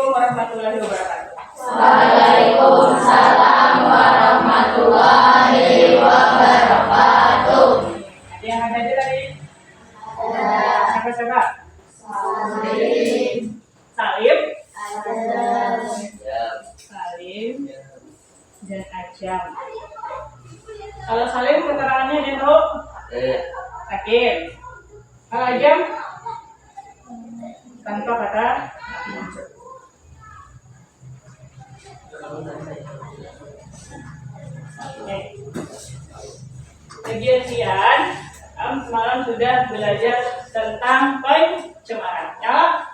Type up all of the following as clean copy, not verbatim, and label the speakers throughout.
Speaker 1: Assalamualaikum warahmatullahi wabarakatuh.
Speaker 2: Waalaikumsalam warahmatullahi wabarakatuh.
Speaker 1: Ada yang hadir tadi?
Speaker 2: Ada.
Speaker 1: Siapa?
Speaker 2: Salim.
Speaker 1: Salim.
Speaker 2: Ada.
Speaker 1: Salim dan Ajam. Kalau Salim keterangannya dia tahu? Sakit. Kalau Ajam tanpa kata unsur. Oke. Bagian siang, semalam sudah belajar tentang pencemaran. Ya?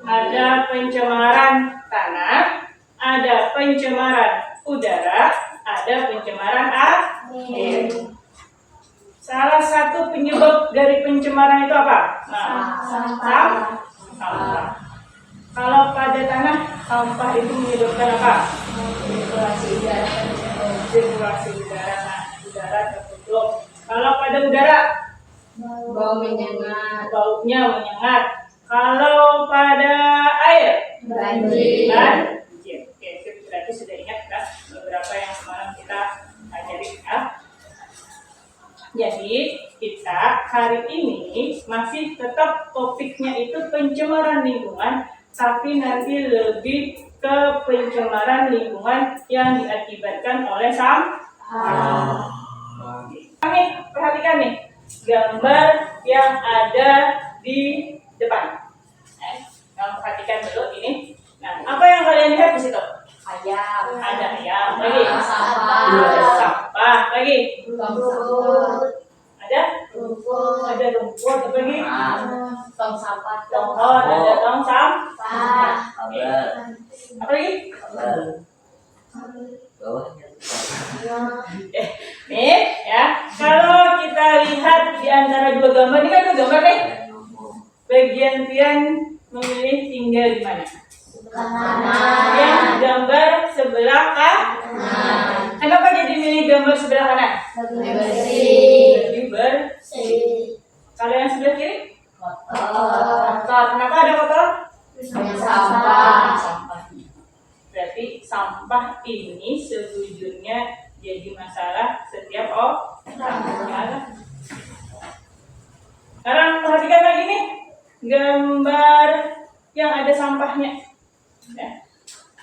Speaker 1: Ada pencemaran tanah, ada pencemaran udara, ada pencemaran air. Salah satu penyebab dari pencemaran itu apa? Sampah. Kalau pada tanah, sampah itu menyebabkan apa? Sirkulasi udara, udara tertutup. Kalau pada udara, baunya menyengat. Kalau pada air,
Speaker 2: Banjir.
Speaker 1: Oke, berarti sudah ingat kan beberapa yang semalam kita ajari ya. Jadi kita hari ini masih tetap topiknya itu pencemaran lingkungan, tapi nanti lebih ke pencemaran lingkungan yang diakibatkan oleh sampah. Kami perhatikan nih gambar yang ada di depan. Kamu perhatikan dulu ini. Nah, apa yang kalian lihat di situ?
Speaker 2: Ayam.
Speaker 1: Ada ayam, lagi.
Speaker 2: Sampah.
Speaker 1: Ada sampah, lagi.
Speaker 2: Rumput.
Speaker 1: Ada rumput, apa lagi?
Speaker 2: Tong sampah.
Speaker 1: Pohon, ada tong sampah. Apa lagi? Nih ya, kalau kita lihat di antara dua gambar ini kan dua gambar nih. Bagian Tian memilih tinggal di mana? Yang gambar sebelah kanan. Kenapa jadi milih gambar sebelah kanan? Lebih bersih. Kalau yang sebelah kiri? Kotor. Kenapa ada kotor? Sampah. Berarti sampah ini sejujurnya jadi masalah setiap orang. Sekarang perhatikan lagi nih gambar yang ada sampahnya. Ya.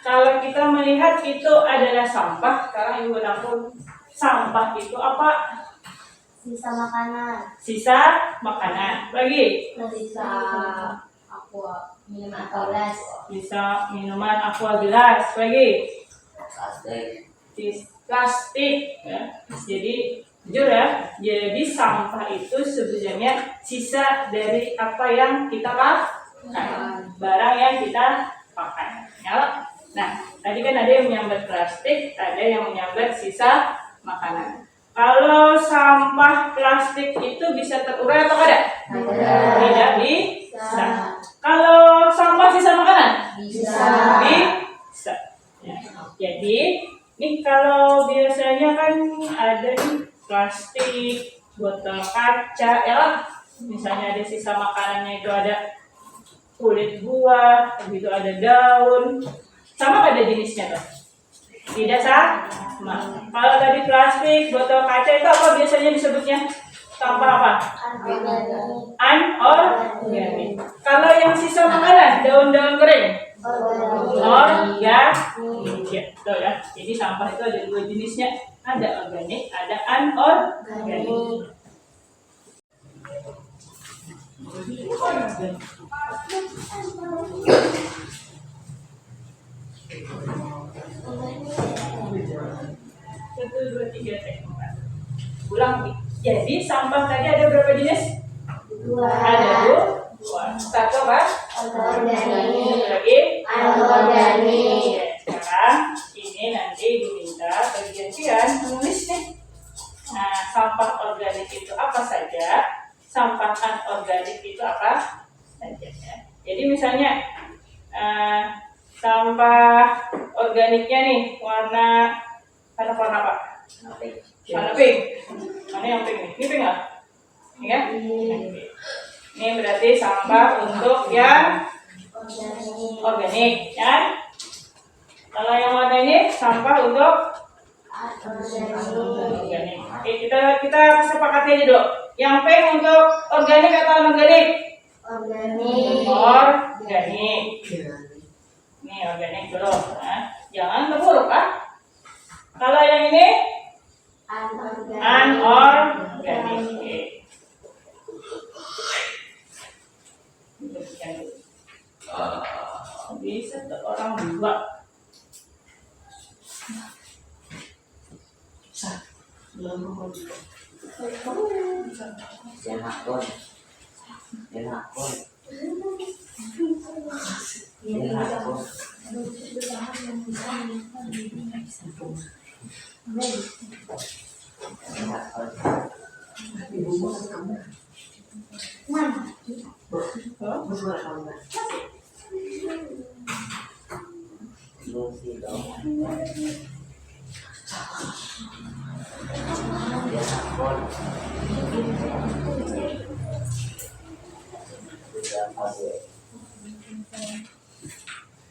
Speaker 1: Kalau kita melihat itu adalah sampah, sekarang ibu nampung sampah itu apa?
Speaker 2: Sisa makanan.
Speaker 1: Sisa makanan. Lagi?
Speaker 2: Sisa minuman atau gelas.
Speaker 1: Sisa minuman aqua gelas. Lagi? Plastik. Ya. Jadi jujur ya, jadi sampah itu sebenarnya sisa dari apa yang kita pakai, barang yang kita pakai. Ya. Nah, tadi kan ada yang menyambat plastik, ada yang menyambat sisa makanan. Kalau sampah plastik itu bisa terurai atau tidak? Tidak bisa. Kalau sampah sisa makanan?
Speaker 2: Bisa.
Speaker 1: Ya. Jadi, ini kalau biasanya kan ada nih plastik, botol kaca, ya. Misalnya ada sisa makanannya itu ada kulit buah, begitu ada daun. Sama ada jenisnya tuh? Tidak sama. Kalau tadi plastik, botol kaca itu apa biasanya disebutnya? Sampah apa? Anorganik. Kalau yang sisa makanan, daun-daun kering? Organik. Ya, betul ya. Jadi sampah itu ada dua jenisnya, ada organik, ada anorganik. Satu, dua, tiga, ulang. Jadi sampah tadi ada berapa jenis? Ada dua. Satu apa?
Speaker 2: Organik.
Speaker 1: Lagi?
Speaker 2: Anorganik.
Speaker 1: Sekarang ini nanti diminta bagian Tian menulis nih. Nah, sampah organik itu apa saja? Sampah anorganik itu apa saja? Jadi misalnya sampah organiknya nih warna apa? Warna pink. Mana yang pink nih? Ini pink nggak? Ini kan? Ini berarti sampah untuk yang Organik, ya kan? Kalau yang organik sampah untuk organik. Oke, kita sepakati aja dulu. Yang P untuk organik atau anorganik? Organik. Ini organik dulu. Nah, jangan terburuk kan? Kalau yang ini anorganik. Oke. Bisa tuh orang dua.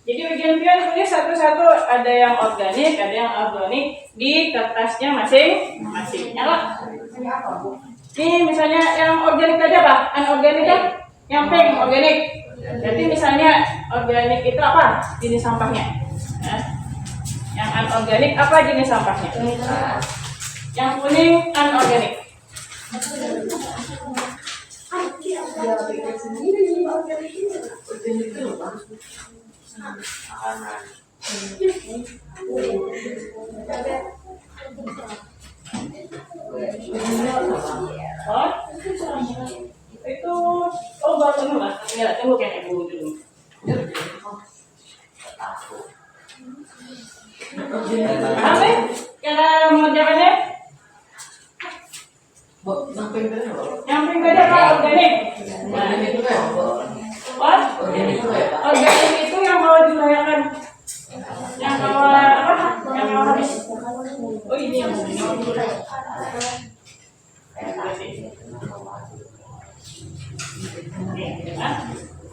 Speaker 1: Jadi bagian pion tulis satu-satu, ada yang organik, ada yang anorganik di kertasnya masing-masing. Nyala. Ini misalnya yang organik tadi apa? Anorganik kan? Yang pink organik. Jadi misalnya organik itu apa jenis sampahnya? Nah, yang anorganik apa jenis sampahnya? Yang kuning anorganik. Oh, itu baru penuh lah. Ya, tunggu kayak dulu dulu. Apa? Cara mengerjakannya? Yang pink tadi apa? Organik. Organik itu yang mau dilayakan. Yang bawa apa? Yang bawa habis. Oh ini yang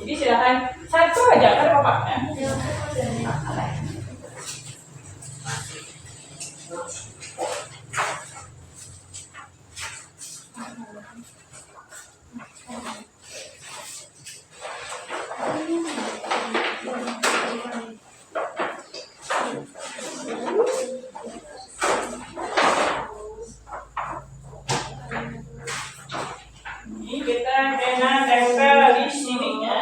Speaker 1: jadi silakan satu aja kan Bapak ya. Ini kita pena tempel di sini ya.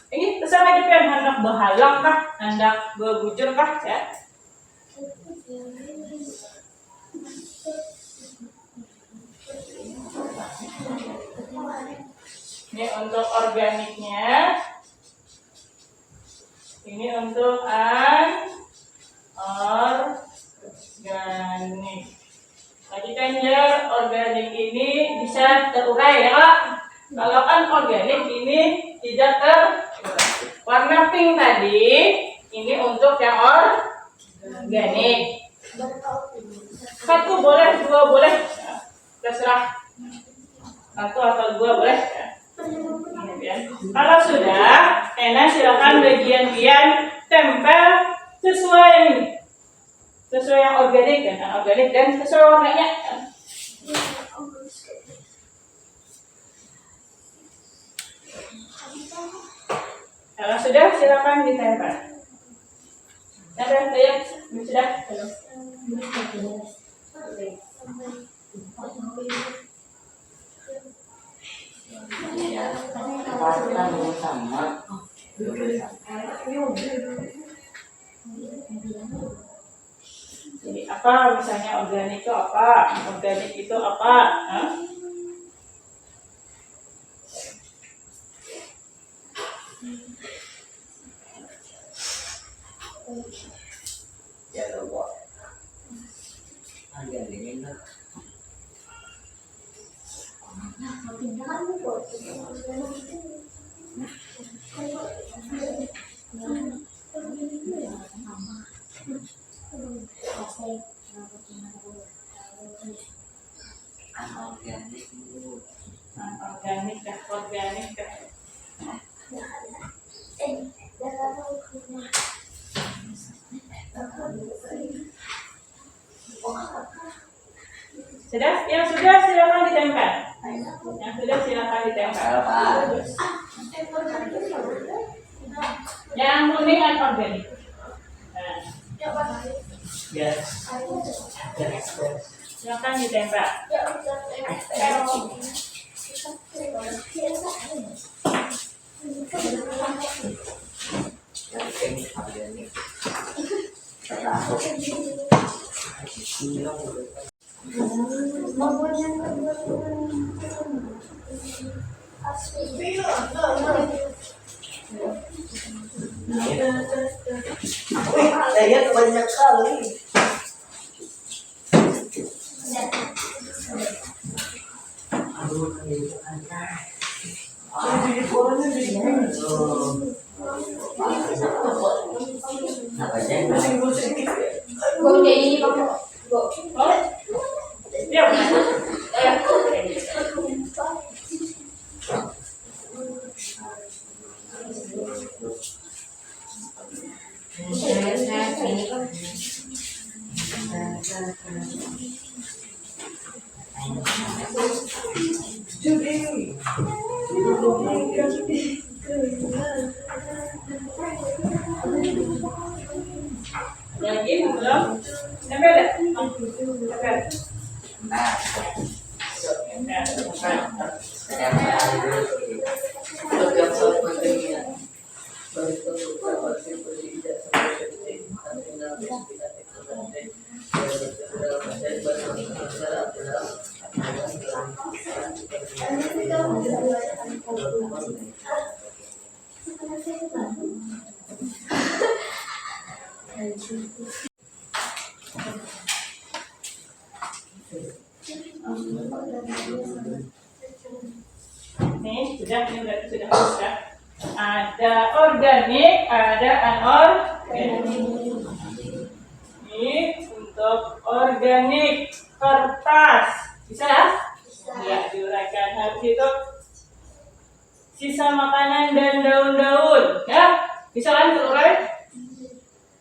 Speaker 1: Ini terserah aja pian, hendak berhalang kah, hendak berbujur kah ya. Ini untuk organiknya. Ini untuk anorganik. Tadi kan ya organik ini bisa terurai ya Kak. Kalau anorganik ini tidak terurai. Warna pink tadi ini untuk yang organik. Satu boleh, dua boleh, terserah. Satu atau dua boleh. Kalau sudah, Ena silakan bagian-bagian tempel sesuai yang organik dan anorganik dan sesuai warnanya. Kalau sudah, silakan ditempel. Ada yang sudah? Jadi apa misalnya organik itu apa? Organik itu apa? Hah? Ya Allah. Ada dingin lah.
Speaker 3: Anorganik Bu.
Speaker 1: Organik kah? Organik kah? Sudah? Yang sudah silakan ditempel. Yang sudah silakan ditempel.
Speaker 3: Apa?
Speaker 1: Yang kuning anorganik. Nah,
Speaker 3: Yes.
Speaker 1: silakan ditempel.
Speaker 3: Yang pink organik. Tahu. Lihat banyak kali. Apa sih?
Speaker 1: Oh, iya benar. Lagi belum? Tempel ya? Tempel.
Speaker 3: Nah,
Speaker 1: Ini berarti sudah bisa. Ada organik, ada anorganik. Ini untuk organik kertas bisa ya? Ya, diuraikan habis itu sisa makanan dan daun-daun ya, bisa kan terurai?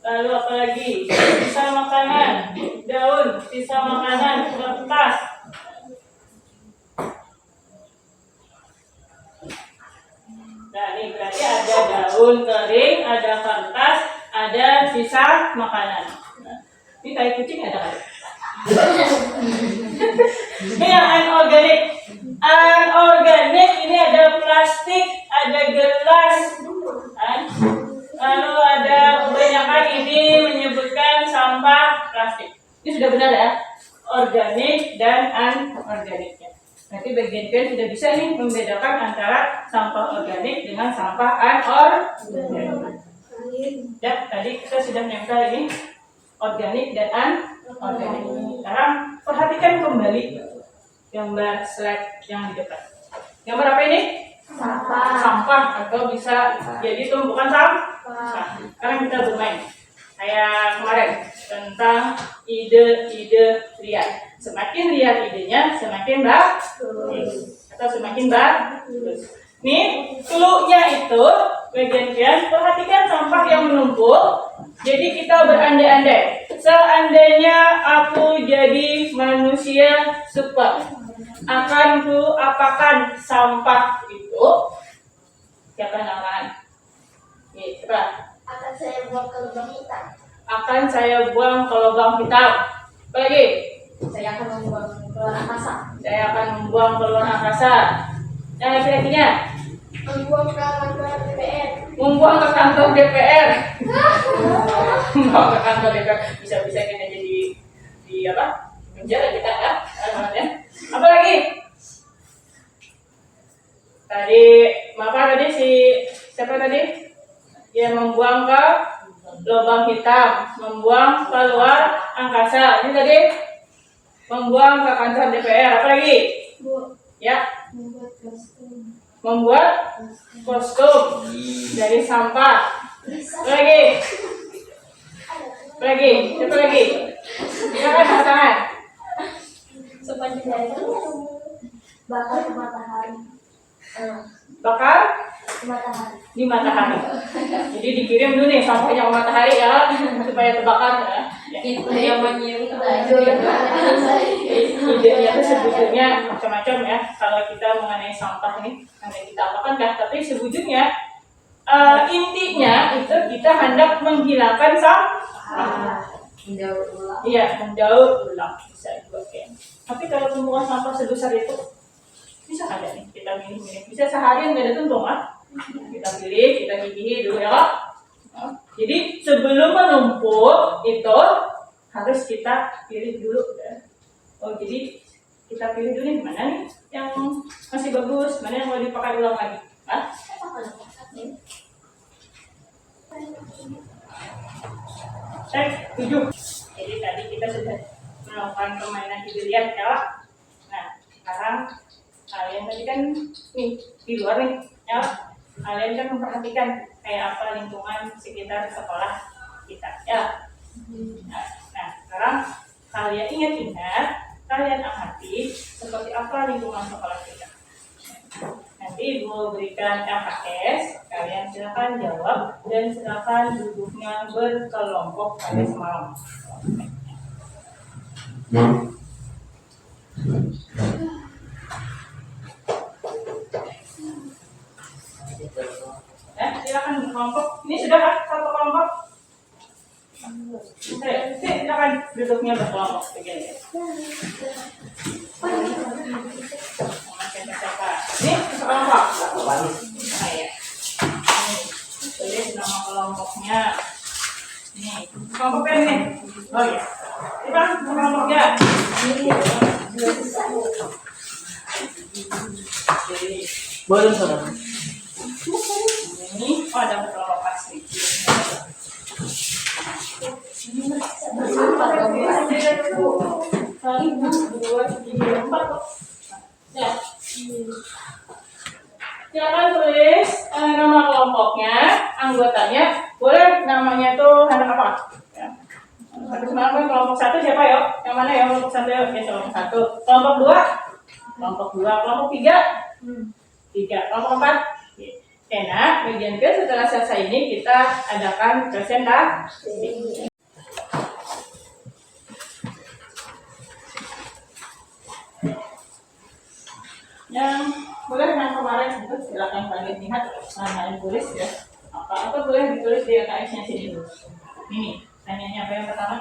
Speaker 1: Lalu apa lagi? Sisa makanan, daun, sisa makanan, kertas. Nah, ini berarti ada daun kering, ada kertas, ada sisa makanan. Nah, ini tai kucing ada kan? Ini yang anorganik. Anorganik ini ada plastik, ada gelas, kan? Lalu ada kebanyakan ini menyebutkan sampah plastik. Ini sudah benar ya? Organik dan anorganiknya. Nanti bagian kalian sudah bisa nih membedakan antara sampah organik dengan sampah anorganik. Ya, tadi kita sudah nempel ini organik dan anorganik. Sekarang perhatikan kembali gambar slide yang di depan. Gambar apa ini? Sampah atau bisa jadi tumpukan sampah. Sekarang kita bermain kayak kemarin tentang ide-ide liar. Semakin liar idenya, semakin bagus atau semakin bagus. Nih, clue-nya itu bagian perhatikan sampah yang menumpuk. Jadi kita berandai-andai. Seandainya aku jadi manusia super, akan ku apakan sampah itu? Siapa namanya? Nih, coba.
Speaker 2: Akan saya buang ke lubang hitam.
Speaker 1: Akan saya buang ke lubang hitam. Apa lagi?
Speaker 2: Saya akan membuang ke luar angkasa.
Speaker 1: Saya akan membuang ke luar angkasa. Yang laki-lakinya?
Speaker 2: Membuang ke kantor DPR.
Speaker 1: Membuang ke kantor DPR. Membuang ke kantor DPR. Bisa-bisa kita jadi di apa? Penjara kita ya. Apa lagi? Tadi, maka tadi siapa tadi? Dia membuang ke lubang hitam, membuang ke luar angkasa. Ini tadi membuang ke kantor DPR. Apa lagi? Ya. Membuat kostum dari sampah. Apa lagi? Apa lagi? Siapa lagi?
Speaker 2: Dibakar ke matahari.
Speaker 1: Bakar
Speaker 2: Ke matahari.
Speaker 1: di matahari. Jadi dikirim dulu nih sampahnya ke matahari ya supaya terbakar ya.
Speaker 4: Itu yang menyiring
Speaker 1: Idenya itu sebetulnya macam-macam ya. Kalau kita mengenai sampah ini yang kita apakan kan, tapi sebetulnya intinya itu kita hendak menghilangkan sampah.
Speaker 4: menjauh ulang.
Speaker 1: Iya, mendaur ulang bisa juga ya. Tapi kalau tumpukan sampah sebesar itu bisa ada nih kita milih bisa seharian nggak ada tumpuk ah. Kita pilih, kita gigihi dulu ya Kak. Jadi sebelum menumpuk itu harus kita pilih dulu ya. Oh jadi kita pilih dulu nih mana nih yang masih bagus, mana yang mau dipakai ulang lagi. Hah? Cek 7. Jadi tadi kita sudah melakukan permainan dilihat ya. Nah sekarang kalian tadi kan nih di luar nih ya. Kalian kan memperhatikan kayak apa lingkungan sekitar sekolah kita ya. Nah sekarang kalian ingat-ingat, kalian amati seperti apa lingkungan sekolah kita. Nanti Ibu berikan LHS, kalian silakan jawab dan silakan duduknya berkelompok pada semalam. Ya, silakan berkelompok. Ini sudah kan satu kelompok? Silakan duduknya berkelompok begini. Ini sekelompok. Nah, ya. Tulis nama kelompoknya. Nih, kelompoknya ini. Oh ya. Ini kelompoknya.
Speaker 3: Boleh saudara.
Speaker 1: Ini ada kelompok asli. Silakan tulis nama kelompoknya, anggotanya, boleh namanya tuh anak apa? Ya. Tapi sekarang kelompok 1 siapa ya? Yang mana ya kelompok 1 ya? Oke, kelompok 1. Kelompok 2? Kelompok 2. Kelompok 3? 3. Kelompok 4? Oke, nah, bagian ke setelah selesai ini kita adakan presentasi. Yang boleh yang kemarin itu silakan kalian lihat mana yang tulis ya. Apa boleh ditulis di LKS-nya sini dulu. Ini, tanyanya apa yang pertama?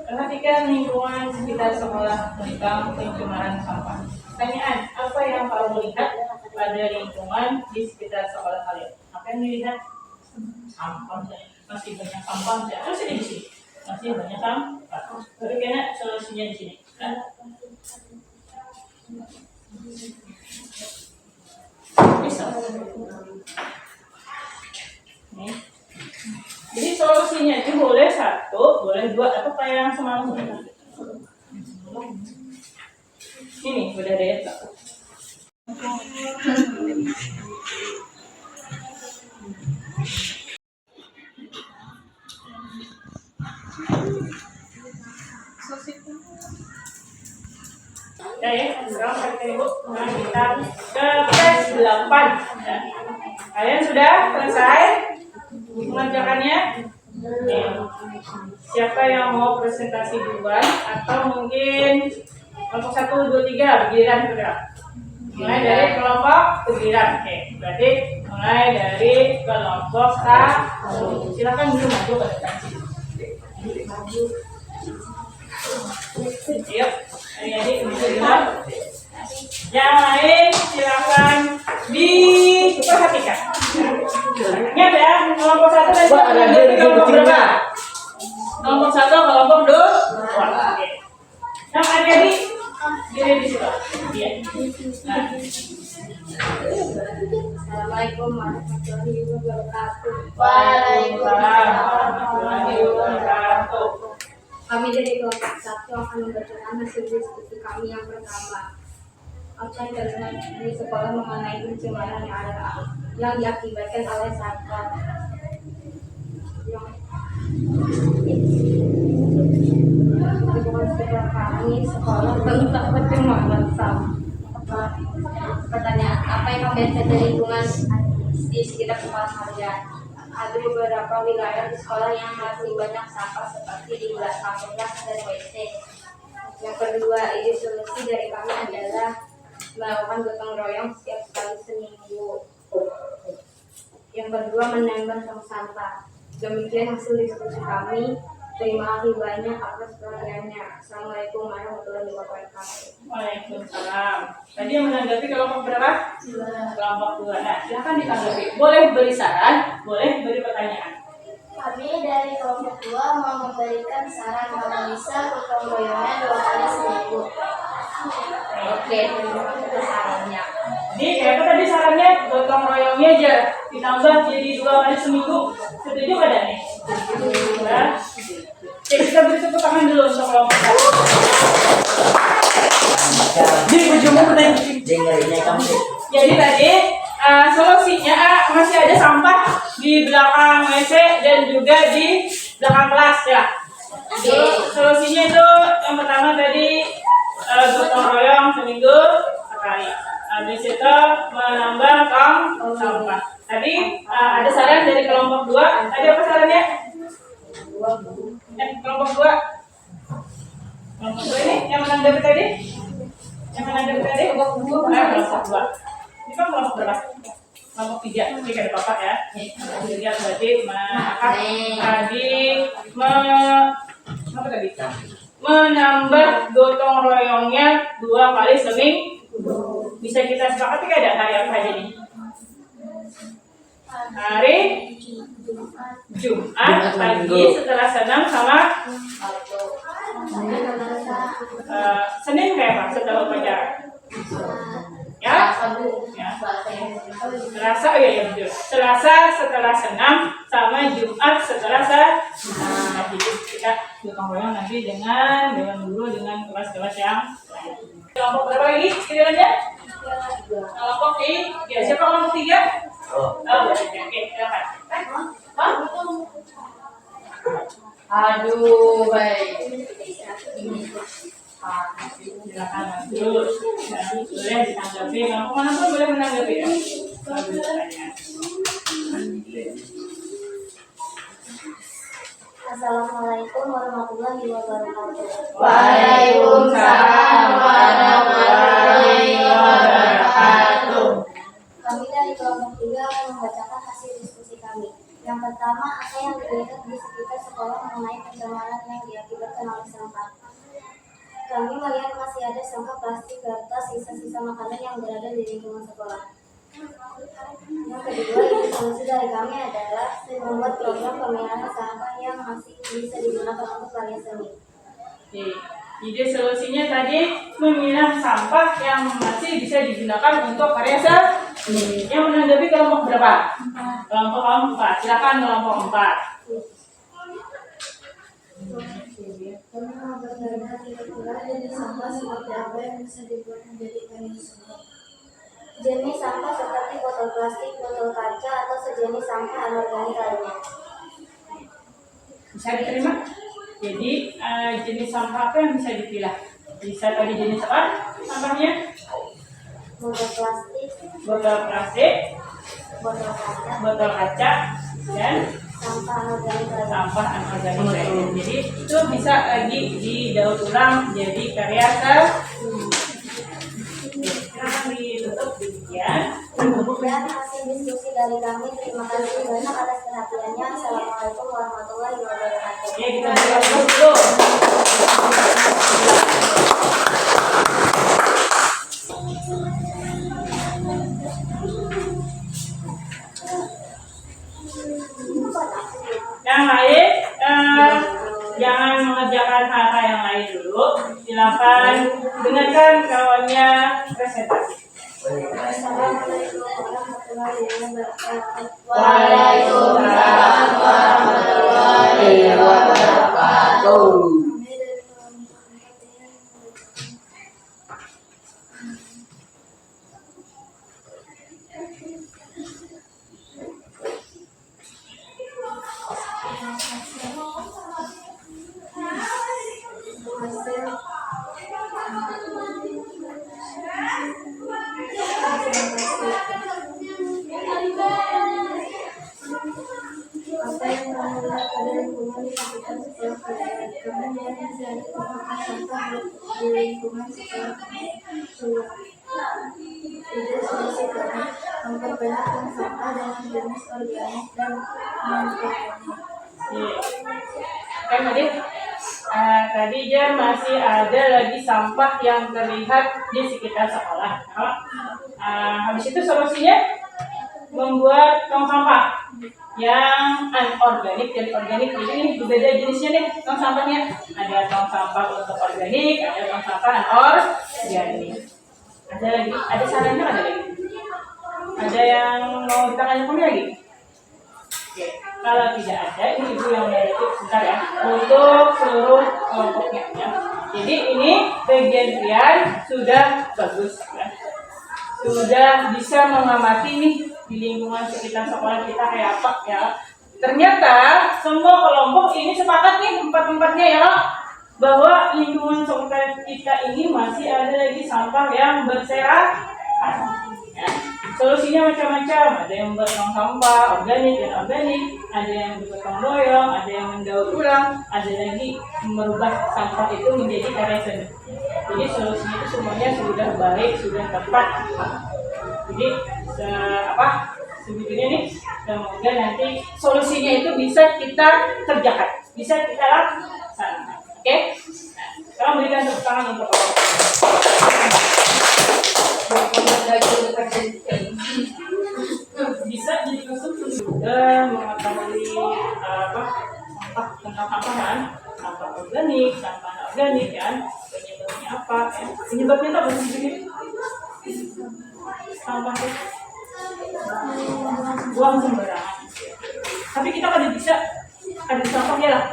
Speaker 1: Perhatikan lingkungan sekitar sekolah tentang pencemaran sampah. Pertanyaan, apa yang kamu lihat pada lingkungan di sekitar sekolah kalian? Apa yang dilihat? Sampah, masih banyak sampah. Terus ini di sini, masih banyak sampah. Tapi kayaknya solusinya di sini. Kan? Bisa. Nih. Jadi solusinya itu boleh 1, boleh 2, atau kayak yang semalam. Ini udah ada ya. Ya, sekarang kita ibu, nah kita ke tes 8. Ya. Kalian sudah selesai mengerjakannya? Ya. Siapa yang mau presentasi duluan atau mungkin kelompok 1, 2, 3 giliran bergerak? Mulai dari kelompok giliran. Oke, berarti mulai dari kelompok 1. Silakan dulu maju ke depan. Yuk, adik-adik bisa dilihat. Yang lain silakan diperhatikan. Ingat ya, kelompok 1 dan kelompok berapa? Kelompok 1, kelompok 2. Oke. Yang adik-adik diri di situ. Iya. Nah.
Speaker 2: Assalamualaikum warahmatullahi wabarakatuh.
Speaker 1: Waalaikumsalam warahmatullahi wabarakatuh.
Speaker 2: Kami dari kelompok 1 akan membacakan hasil diskusi kami yang pertama. Apa yang terlihat di sekolah mengenai pencemaran yang diakibatkan oleh sampah. Lingkungan sekitar kami sekolah tentang pencemaran sampah. BPT lingkungan di sekitar sekolah kalian. Ada beberapa wilayah di sekolah yang masih banyak sampah seperti di belakang kelas dan WC. Yang kedua, ide solusi dari kami adalah melakukan gotong royong setiap kali seminggu. Yang kedua, menambah tong sampah. Demikian hasil diskusi kami. Terima kasih banyak atas perhatiannya. Assalamualaikum warahmatullahi wabarakatuh.
Speaker 1: Waalaikumsalam. Tadi yang menanggapi kelompok berapa? Kelompok 2. Nah, silakan ditanggapi. Boleh beri saran, boleh beri pertanyaan.
Speaker 5: Kami dari kelompok 2 mau memberikan saran kalau bisa gotong royongnya 2 kali seminggu.
Speaker 2: Oke, terima kasih atas sarannya.
Speaker 1: Jadi, apa tadi sarannya? Gotong royongnya aja ditambah jadi 2 kali seminggu. Setuju nggak, Dani? Ya. Oke, kita beri tepuk tangan dulu untuk kelompok 1.
Speaker 3: Jadi ujungnya ini kamu.
Speaker 1: Jadi tadi solusinya masih ada sampah di belakang WC dan juga di belakang kelas ya. Solusinya itu yang pertama tadi gotong royong seminggu sekali. Habis itu menambah tong sampah. Tadi ada saran dari kelompok 2. Tadi apa sarannya? Kelompok 2. Kelompok 2 ini yang menanggapi tadi? Yang menanggapi tadi? Kelompok 2. Ini kan kelompok berapa? Kelompok 3. Ini ada papat ya. Jadi berarti menambah gotong royongnya 2 kali seminggu. Bisa kita sepakati nggak ada hari apa aja nih? Hari Jumat pagi setelah senam sama Senin kayak apa? Setelah upacara. Ya? Ya. Selasa, oh ya betul. Selasa setelah senam sama Jumat setelah senam. Jadi kita gotong royong nanti dengan guru dengan kelas-kelas yang lain. Kelompok berapa lagi sekiranya? Kelompok 3. Siapa kelompok 3? Oke, silakan.
Speaker 4: Aduh, baik.
Speaker 1: Silakan lanjut. Boleh ditanggapi. Kelompok mana pun boleh menanggapi ya.
Speaker 5: Assalamualaikum warahmatullahi wabarakatuh.
Speaker 4: Waalaikumsalam warahmatullahi wabarakatuh.
Speaker 5: Kami dari kelompok 3 akan membacakan hasil diskusi kami. Yang pertama, apa yang dilihat di sekitar sekolah mengenai pencemaran yang diakibatkan oleh sampah. Kami melihat masih ada sampah plastik, kertas, sisa-sisa makanan yang berada di lingkungan sekolah. Yang kedua, ide solusi dari kami adalah membuat program pemilahan sampah yang masih bisa digunakan untuk karya seni.
Speaker 1: Oke. Ide solusinya tadi memilah sampah yang masih bisa digunakan untuk karya seni. Yang menanggapi kelompok berapa? Kelompok 4. Silakan kelompok 4.
Speaker 5: Kami mau bertanya kira-kira jenis sampah seperti apa yang bisa dibuat menjadi karya seni. Jenis sampah seperti botol plastik, botol kaca, atau sejenis sampah anorganik lainnya.
Speaker 1: Bisa diterima? Jadi jenis sampah apa yang bisa dipilah? Bisa tadi jenis apa sampahnya?
Speaker 5: Botol plastik,
Speaker 1: Botol plastik,
Speaker 5: botol kaca,
Speaker 1: dan
Speaker 5: sampah anorganik lainnya.
Speaker 1: sampah anorganik lainnya. Jadi itu bisa lagi didaur ulang jadi karya seni. Silakan ditutup demikian.
Speaker 5: Kemudian hasil diskusi dari kami. Terima kasih banyak atas perhatiannya. Assalamualaikum warahmatullahi wabarakatuh.
Speaker 1: Ya, kita berdoa dulu. Yang lain jangan mengerjakan hal-hal yang lain dulu. Silakan dengarkan kawannya presentasi.
Speaker 5: Assalamualaikum warahmatullahi wabarakatuh.
Speaker 4: Waalaikumsalam warahmatullahi wabarakatuh.
Speaker 2: menjadi dari apakah sampah di lingkungan sekolah keluar. Ide solusi kami memperbanyak tong sampah dengan jenis organik dan non-organik.
Speaker 1: Kan tadi dia masih ada lagi sampah yang terlihat di sekitar sekolah. Habis itu solusinya membuat tong sampah yang anorganik dan organik. Jadi ini berbeda jenisnya nih tong sampahnya. Ada tong sampah untuk organik, ada tong sampah anorganik. Ada lagi, ada sarannya ada lagi. Ada yang mau kita tanyakan lagi? Oke, kalau tidak ada, ini ibu yang meneliti sebentar ya untuk seluruh kelompoknya ya. Jadi ini bagian sudah bagus ya. Sudah bisa mengamati nih di lingkungan sekitar sekolah kita kayak apa ya. Ternyata semua kelompok ini sepakat nih empat-empatnya ya bahwa lingkungan sekitar kita ini masih ada lagi sampah yang berserakan. Ya. Solusinya macam-macam, ada yang bertong sampah organik dan organik, ada yang bertong royong, ada yang mendaur ulang, ada lagi merubah sampah itu menjadi karya seni. Jadi solusinya itu semuanya sudah baik, sudah tepat. Jadi sebetulnya nih semoga nanti solusinya itu bisa kita kerjakan, bisa kita laksanakan. Oke? Nah, sekarang berikan tepuk tangan untuk Allah. Bisa jadi konsumsi sudah mengetahui sampah tentang sampahan, sampah organik, sampah anorganik kan, penyebabnya apa? Penyebabnya apa sih? Sampah buang sembarangan. Tapi kita kada bisa ada sampah ya lah.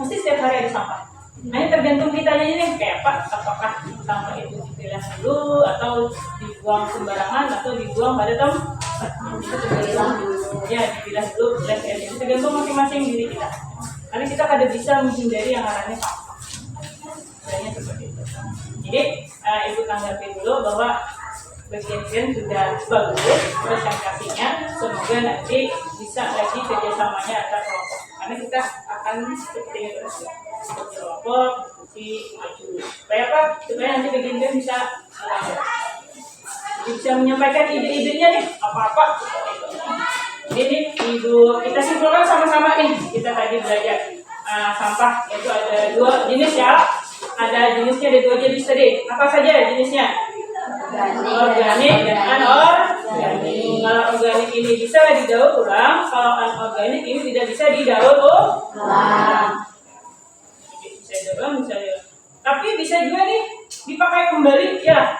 Speaker 1: Pasti setiap hari ada sampah. Nah, ini tergantung kita aja nih kayak apa, apakah sampah itu dipilah dulu atau dibuang sembarangan atau dibuang pada tempat. Itu tergantung ya dipilah dulu, itu tergantung masing-masing diri kita. Karena kita kada bisa menghindari yang namanya sampah. Misalnya seperti itu. Jadi ibu tanggapi dulu bahwa bagian sudah bagus presentasinya, semoga nanti bisa lagi kerjasamanya antar kelompok. Karena kita akan seperti itu. Kelompok diskusi maju supaya apa? Supaya nanti bagian bisa menyampaikan ide-idenya nih apa-apa. Jadi ibu kita simpulkan sama-sama nih, kita tadi belajar sampah itu ada dua jenis ya, ada jenisnya ada dua jenis tadi. Apa saja jenisnya? Organik dan anorganik. Kalau organik ini bisa didaur ulang, kalau anorganik ini tidak bisa didaur ulang. Misalnya. Tapi bisa juga nih dipakai kembali ya.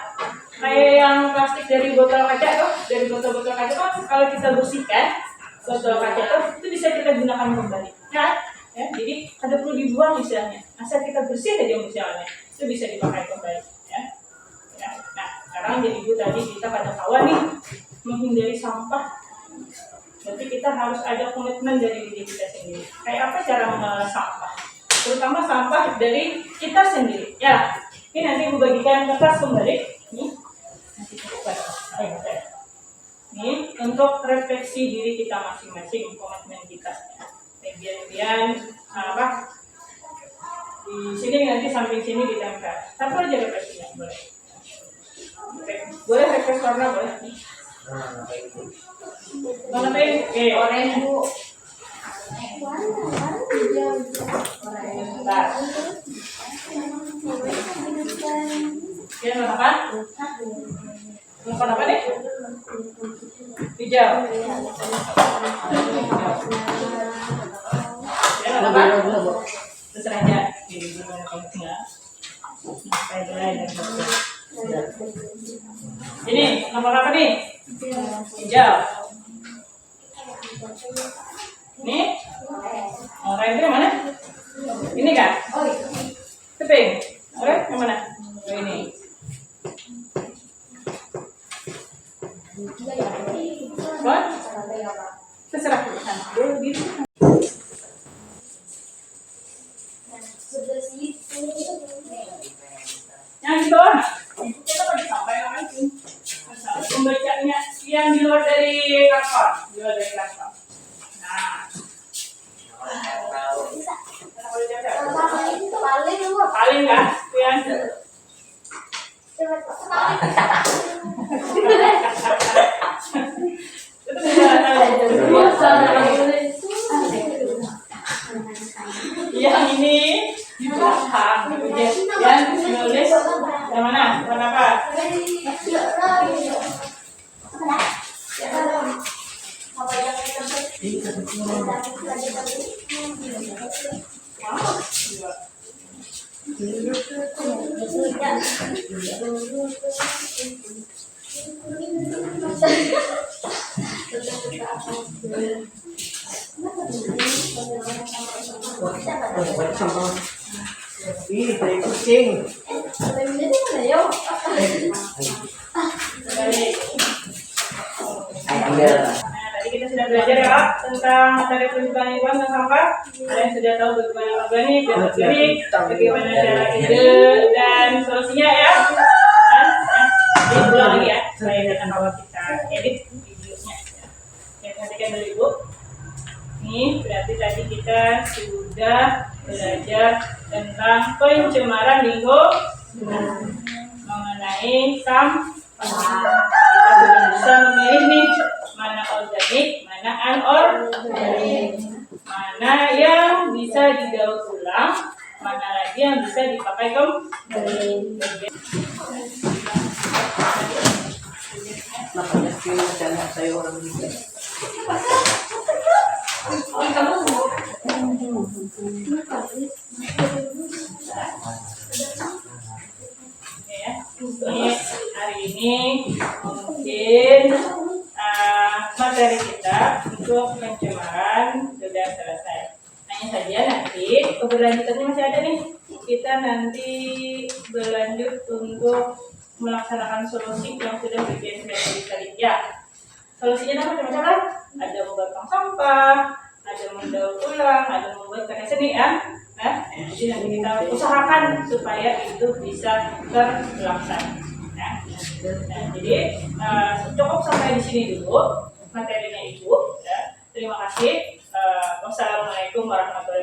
Speaker 1: Kayak yang plastik dari botol kaca tuh, dari botol-botol kaca tuh kalau kita bersihkan botol kaca tuh itu bisa kita gunakan kembali. Nah, ya, jadi ada perlu dibuang misalnya. Asal kita bersih aja misalnya, itu bisa dipakai kembali ya. Nah, sekarang jadi ibu tadi kita pada kawan nih menghindari sampah. Berarti kita harus ada komitmen dari diri kita sendiri. Kayak apa cara mengelola sampah? Terutama sampah dari kita sendiri. Ya, ini nanti ibu bagikan kertas kembali. Nih, nanti bukan. Ini untuk refleksi diri kita masing-masing, komitmen kita. Biar di sini nanti samping sini ditempel. Satu aja refleksinya boleh. Oke. Boleh refleksi warna boleh. Warna pink. Oranye bu. Bentar. Kira mau apa? Mau apa deh? Hijau. Kira mau apa? Terserah aja. Ini gimana kalau enggak? Ini nomor apa nih? Hijau. Nih? Oranye itu yang mana? Ini kan? Itu pink. Oranye yang mana? Oh ini. What? Terserah. Boleh di yang di bawah, kita lagi sampai lagi. Pembacanya yang di luar dari kantor, di luar dari kantor. Nah, boleh jaga. poin kah? Pian. Yang ini di belakang, yang menulis yang mana? Warna apa?
Speaker 3: Ih, dari kucing.
Speaker 1: Balik.
Speaker 3: Ayo ambil.
Speaker 1: Nah, tadi kita sudah belajar ya Pak tentang materi prinsipal lingkungan dan sampah. Kalian sudah tahu bagaimana organik dan organik, bagaimana cara ide dan solusinya ya. Diulang lagi ya, supaya kita kalau kita edit videonya. Ya, perhatikan dulu Ibu. Ini berarti tadi kita sudah belajar tentang pencemaran lingkungan mengenai sampah. Kita sudah bisa memilih nih mana organik, mana anorganik, mana yang bisa didaur ulang, mana lagi yang bisa dipakai kembali.
Speaker 3: Makanya sih macamnya saya orang ini.
Speaker 1: Ya, ini hari ini mungkin materi kita untuk pencemaran sudah selesai. Hanya saja nanti keberlanjutannya masih ada nih. Kita nanti berlanjut untuk melaksanakan solusi yang sudah bagian dari tadi. Ya, solusinya macam-macam lah. Ada membuat tong sampah, ada mendaur ulang, ada membuat karya seni ya. Nah, jadi nanti kita usahakan supaya itu bisa terlaksana. Nah, jadi cukup sampai di sini dulu materinya Ibu. Ya. Terima kasih. Wassalamualaikum warahmatullahi wabarakatuh.